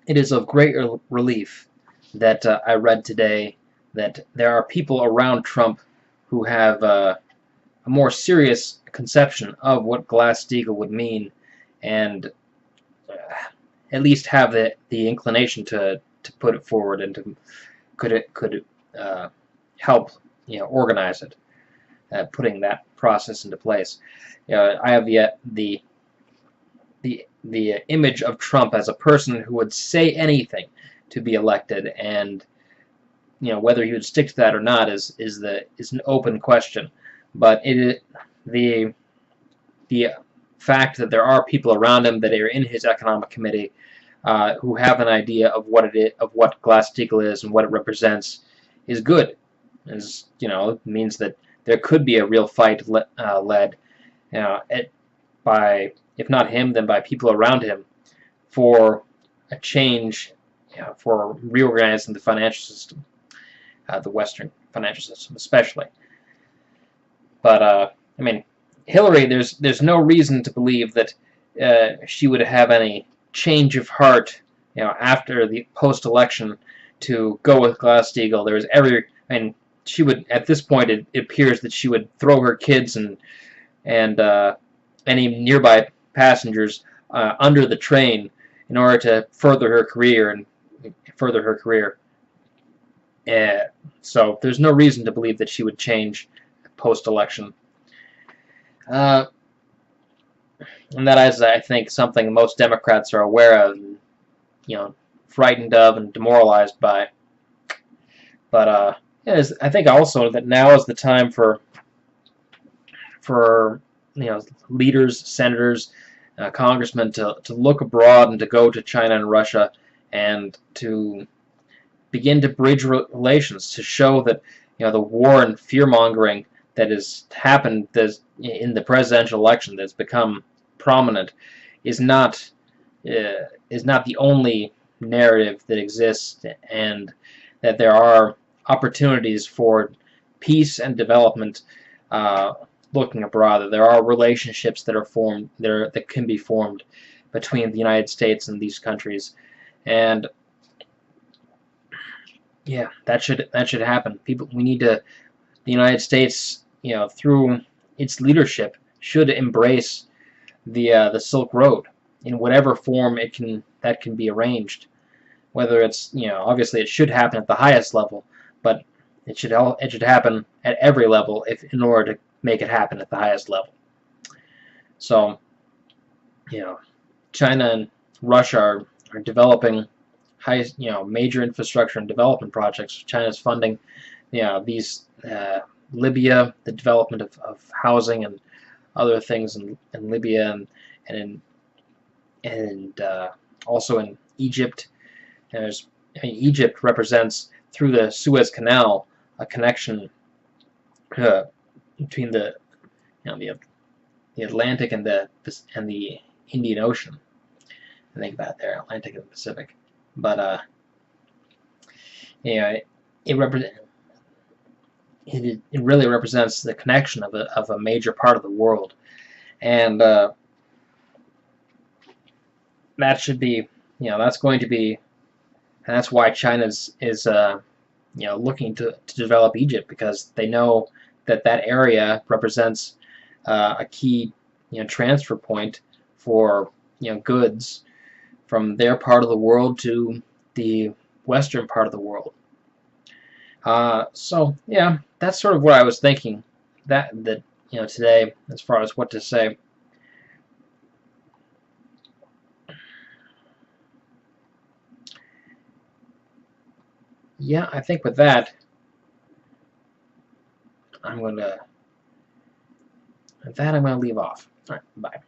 it is of great relief that I read today that there are people around Trump who have a more serious conception of what Glass-Steagall would mean, and at least have the inclination to put it forward and to could help organize it, putting that process into place. I have the image of Trump as a person who would say anything to be elected, and whether he would stick to that or not is an open question. But the the fact that there are people around him that are in his economic committee who have an idea of what it is, of what Glass-Steagall is and what it represents, is good. It means that there could be a real fight led, by, if not him, then by people around him, for a change, for reorganizing the financial system, the Western financial system especially. But I mean, Hillary, there's no reason to believe that she would have any change of heart, after the post-election to go with Glass-Steagall. There's she would, at this point, it appears that she would throw her kids and any nearby passengers under the train in order to further her career. So there's no reason to believe that she would change post-election. And that is, I think, something most Democrats are aware of, and, frightened of and demoralized by. But I think also that now is the time for leaders, senators, congressmen to look abroad and to go to China and Russia and to begin to bridge relations, to show that the war and fear-mongering that has happened in the presidential election that's become prominent is not the only narrative that exists, and that there are opportunities for peace and development looking abroad. That there are relationships that are formed, that can be formed between the United States and these countries, and yeah, that should happen. The United States, through its leadership, should embrace the Silk Road in whatever form that can be arranged. Whether it's, obviously it should happen at the highest level, but it should happen at every level in order to make it happen at the highest level. So, China and Russia are developing major infrastructure and development projects. China's funding, these Libya, the development of housing and other things in Libya, and also in Egypt. Egypt represents, through the Suez Canal, a connection between the Atlantic and the Indian Ocean. I think about there, Atlantic and the Pacific. But it really represents the connection of a major part of the world, and that should be, that's going to be, and that's why China is looking to develop Egypt, because they know that area represents a key transfer point for goods from their part of the world to the western part of the world. So yeah, that's sort of what I was thinking that today, as far as what to say. Yeah, I think with that, I'm gonna leave off. All right, bye.